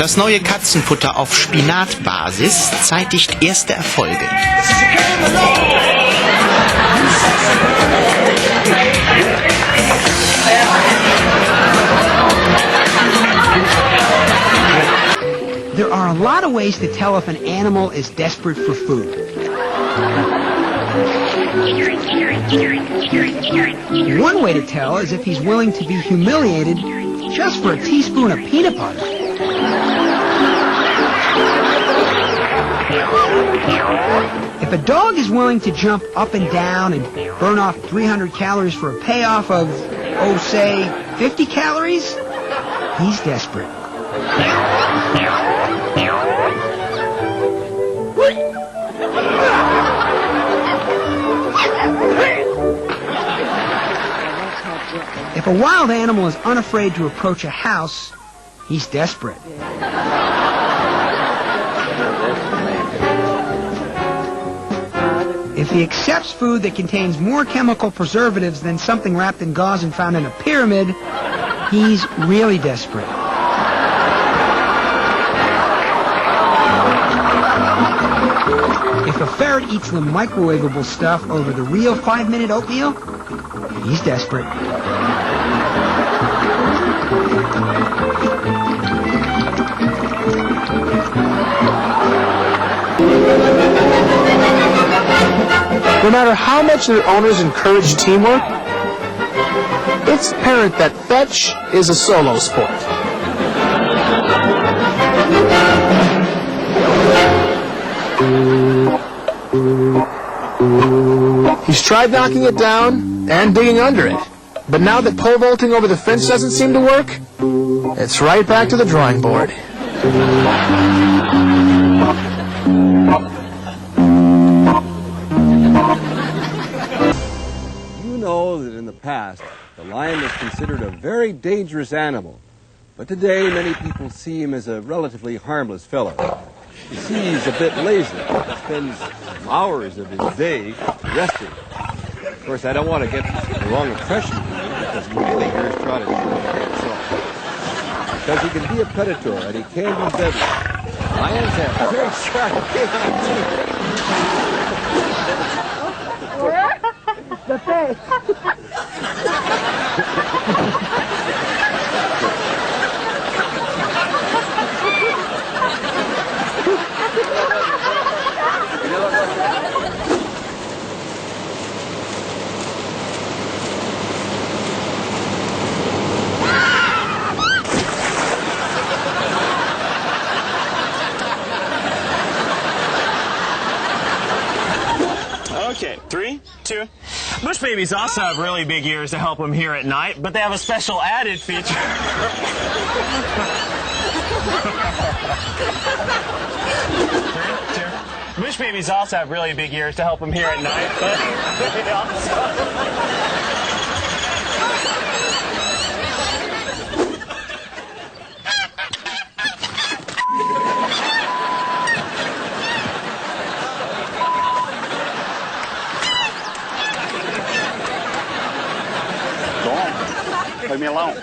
Das neue Katzenfutter auf Spinatbasis zeitigt erste Erfolge. There are a lot of ways to tell if an animal is desperate for food. One way to tell is if he's willing to be humiliated just for a teaspoon of peanut butter. If a dog is willing to jump up and down and burn off 300 calories for a payoff of, oh, say, 50 calories, he's desperate. If a wild animal is unafraid to approach a house, he's desperate. If he accepts food that contains more chemical preservatives than something wrapped in gauze and found in a pyramid, he's really desperate. If a ferret eats the microwavable stuff over the real 5-minute oatmeal, he's desperate. No matter how much their owners encourage teamwork, it's apparent that fetch is a solo sport. He's tried knocking it down and digging under it, but now that pole vaulting over the fence doesn't seem to work, it's right back to the drawing board. You know that in the past, the lion was considered a very dangerous animal, but today many people see him as a relatively harmless fellow. You see, he's a bit lazy. He spends hours of his day resting. Of course, I don't want to get the wrong impression of him because he really hears trotted himself. Because he can be a predator and he can be deadly. Lions have very sharp canines. The face. Okay, 3, 2. Bush babies also have really big ears to help them hear at night, but they have a special added feature. 3, 2. Bush babies also have really big ears to help them hear at night, but they also... Leave me alone.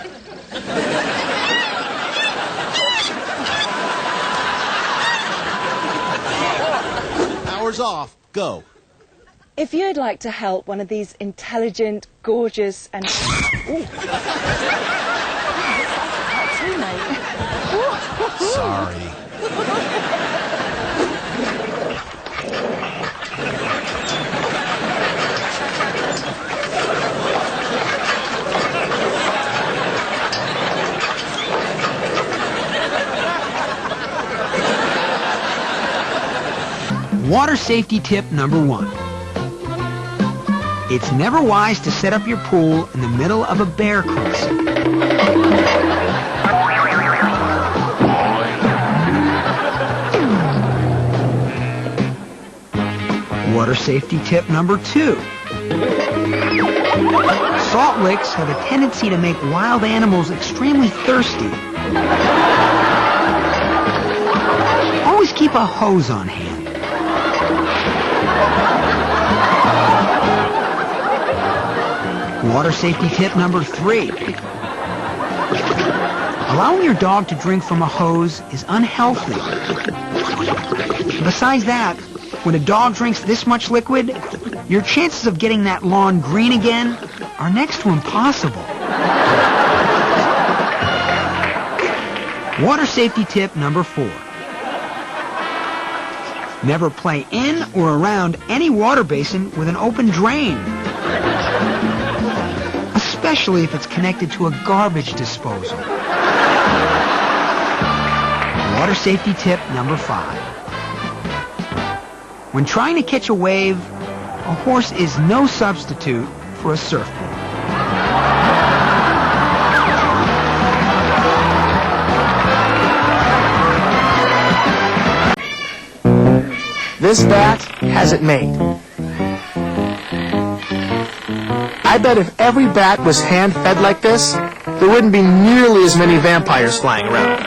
Hours off. Go. If you'd like to help one of these intelligent, gorgeous, and... Sorry. Water safety tip number 1. It's never wise to set up your pool in the middle of a bear crossing. Water safety tip number 2. Salt licks have a tendency to make wild animals extremely thirsty. Always keep a hose on hand. Water safety tip number 3. Allowing your dog to drink from a hose is unhealthy. Besides that, when a dog drinks this much liquid, your chances of getting that lawn green again are next to impossible. Water safety tip number 4. Never play in or around any water basin with an open drain, especially if it's connected to a garbage disposal. Water safety tip number 5. When trying to catch a wave, a horse is no substitute for a surfboard. This bat has it made. I bet if every bat was hand-fed like this, there wouldn't be nearly as many vampires flying around.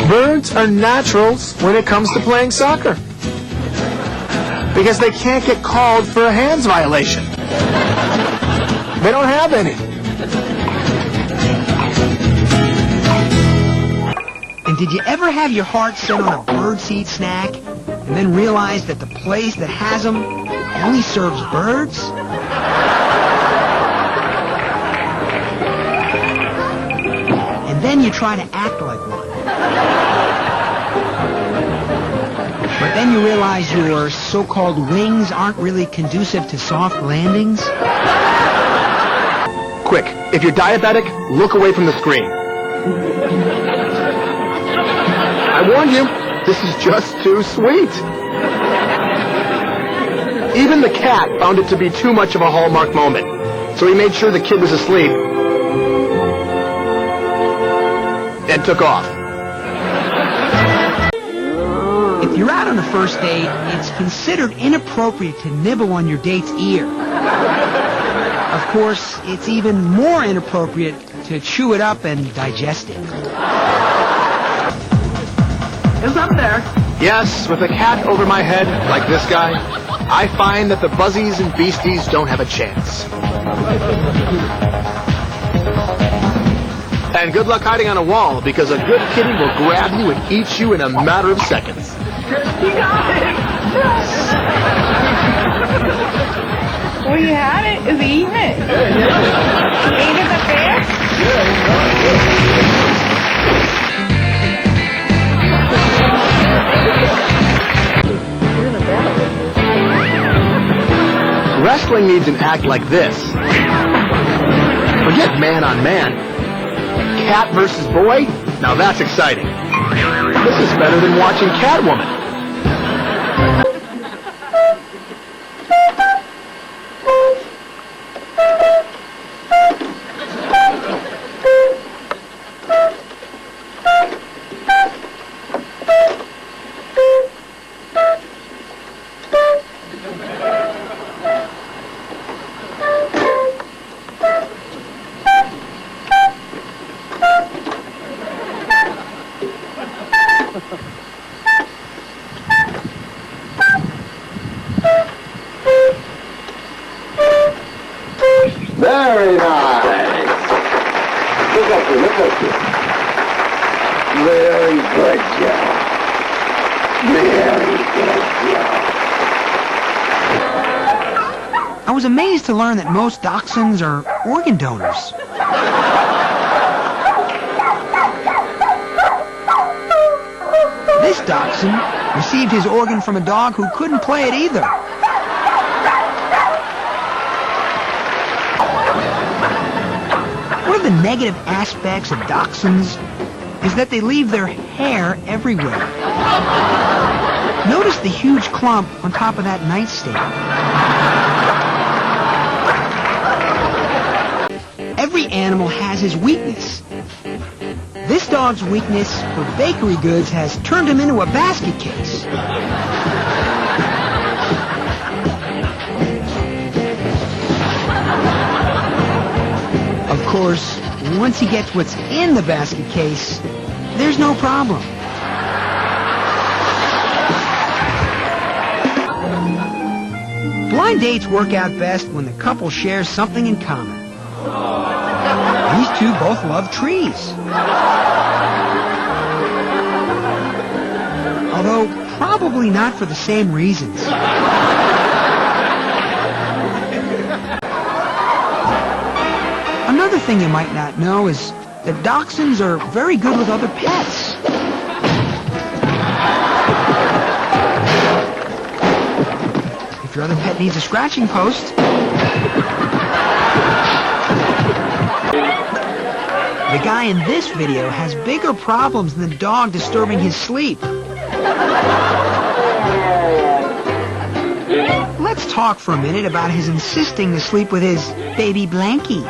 Birds are naturals when it comes to playing soccer, because they can't get called for a hands violation. They don't have any. And did you ever have your heart set on a birdseed snack and then realize that the place that has them only serves birds? And then you try to act like one. But then you realize your so-called wings aren't really conducive to soft landings? Quick, if you're diabetic, look away from the screen. I warned you, this is just too sweet. Even the cat found it to be too much of a Hallmark moment, so he made sure the kid was asleep and took off. If you're out on a first date, it's considered inappropriate to nibble on your date's ear. Of course, it's even more inappropriate to chew it up and digest it. It's up there. Yes, with a cat over my head, like this guy, I find that the buzzies and beasties don't have a chance. And good luck hiding on a wall, because a good kitty will grab you and eat you in a matter of seconds. You got it! Well, you had it. Is he eating it? Ate it the fish? Wrestling needs an act like this. Forget man on man. Cat versus boy? Now that's exciting. This is better than watching Catwoman. Very nice. Look up here, look up here. Very good job. Very good job. I was amazed to learn that most dachshunds are organ donors. This dachshund received his organ from a dog who couldn't play it either. One of the negative aspects of dachshunds is that they leave their hair everywhere. Notice the huge clump on top of that nightstand. Every animal has his weakness. This dog's weakness for bakery goods has turned him into a basket case. Of course, once he gets what's in the basket case, there's no problem. Blind dates work out best when the couple shares something in common. two both love trees. Although, probably not for the same reasons. Another thing you might not know is that dachshunds are very good with other pets. If your other pet needs a scratching post, the guy in this video has bigger problems than the dog disturbing his sleep. Let's talk for a minute about his insisting to sleep with his baby Blanky.